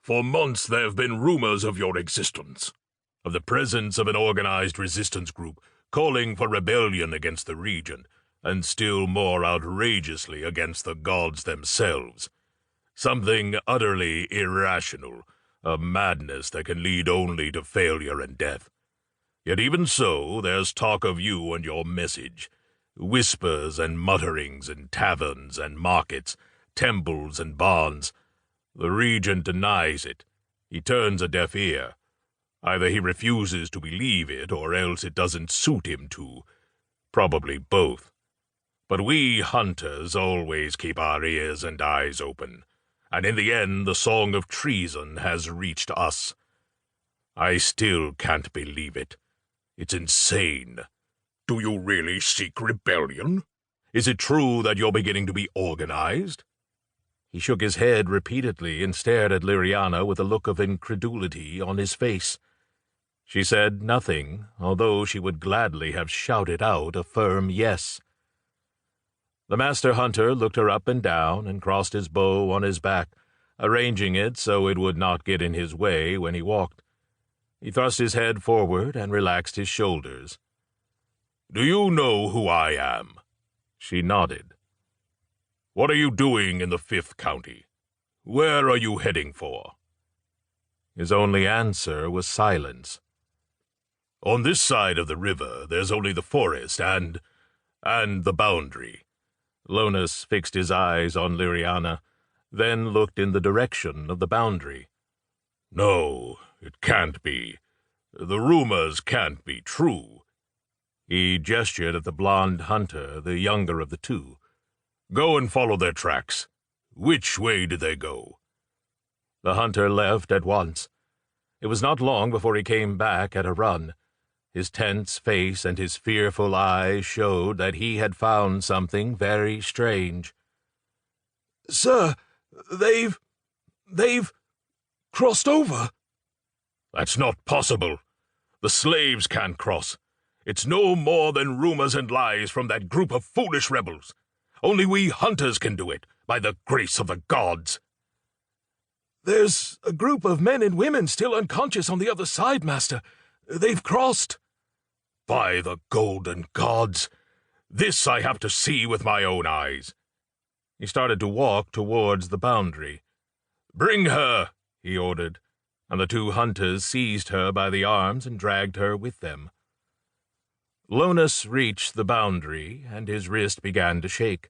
For months there have been rumors of your existence, of the presence of an organized resistance group calling for rebellion against the regent, and still more outrageously against the gods themselves. Something utterly irrational, a madness that can lead only to failure and death. Yet even so, there's talk of you and your message, whispers and mutterings in taverns and markets, temples and barns. The regent denies it. He turns a deaf ear. Either he refuses to believe it, or else it doesn't suit him to. Probably both. But we hunters always keep our ears and eyes open, and in the end the song of treason has reached us. I still can't believe it. It's insane. Do you really seek rebellion? Is it true that you're beginning to be organized? He shook his head repeatedly and stared at Liriana with a look of incredulity on his face. She said nothing, although she would gladly have shouted out a firm yes. The master hunter looked her up and down and crossed his bow on his back, arranging it so it would not get in his way when he walked. He thrust his head forward and relaxed his shoulders. "Do you know who I am?" She nodded. "What are you doing in the 5th County? Where are you heading for?" His only answer was silence. "On this side of the river there's only the forest and the boundary." Lonus fixed his eyes on Liriana, then looked in the direction of the boundary. "No, it can't be. The rumors can't be true." He gestured at the blond hunter, the younger of the two. "Go and follow their tracks. Which way did they go?" The hunter left at once. It was not long before he came back at a run. His tense face and his fearful eyes showed that he had found something very strange. "Sir, they've crossed over." "That's not possible. The slaves can't cross. It's no more than rumors and lies from that group of foolish rebels. Only we hunters can do it, by the grace of the gods." "There's a group of men and women still unconscious on the other side, Master. They've crossed." "By the golden gods! This I have to see with my own eyes." He started to walk towards the boundary. "Bring her," he ordered, and the two hunters seized her by the arms and dragged her with them. Lonus reached the boundary, and his wrist began to shake.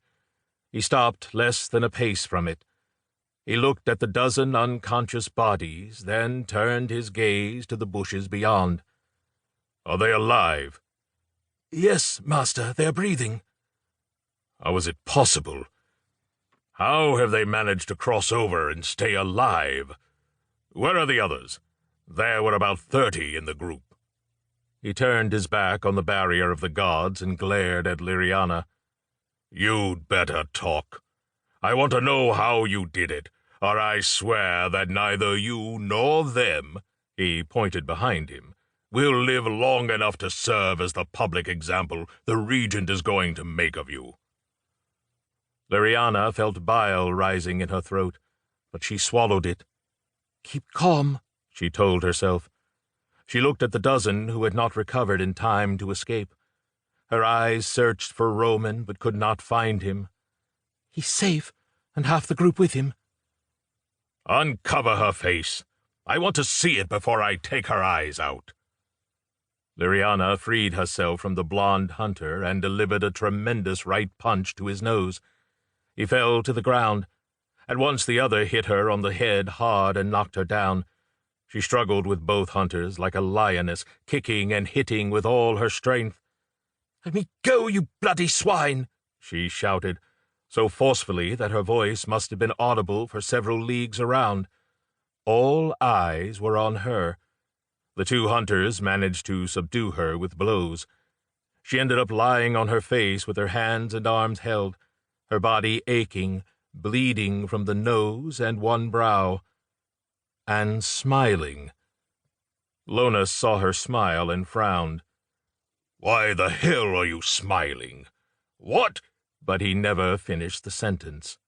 He stopped less than a pace from it. He looked at the dozen unconscious bodies, then turned his gaze to the bushes beyond. "Are they alive?" "Yes, Master, they're breathing." "How is it possible? How have they managed to cross over and stay alive? Where are the others? There were about 30 in the group." He turned his back on the barrier of the gods and glared at Liriana. "You'd better talk. I want to know how you did it, or I swear that neither you nor them," he pointed behind him, "will live long enough to serve as the public example the regent is going to make of you." Liriana felt bile rising in her throat, but she swallowed it. "Keep calm," she told herself. She looked at the dozen who had not recovered in time to escape. Her eyes searched for Roman, but could not find him. "He's safe, and half the group with him." "Uncover her face. I want to see it before I take her eyes out." Liriana freed herself from the blond hunter and delivered a tremendous right punch to his nose. He fell to the ground. At once the other hit her on the head hard and knocked her down. She struggled with both hunters like a lioness, kicking and hitting with all her strength. "Let me go, you bloody swine!" she shouted, so forcefully that her voice must have been audible for several leagues around. All eyes were on her. The two hunters managed to subdue her with blows. She ended up lying on her face with her hands and arms held, her body aching, bleeding from the nose and one brow, and smiling. Lonus saw her smile and frowned. "Why the hell are you smiling? What?" But he never finished the sentence.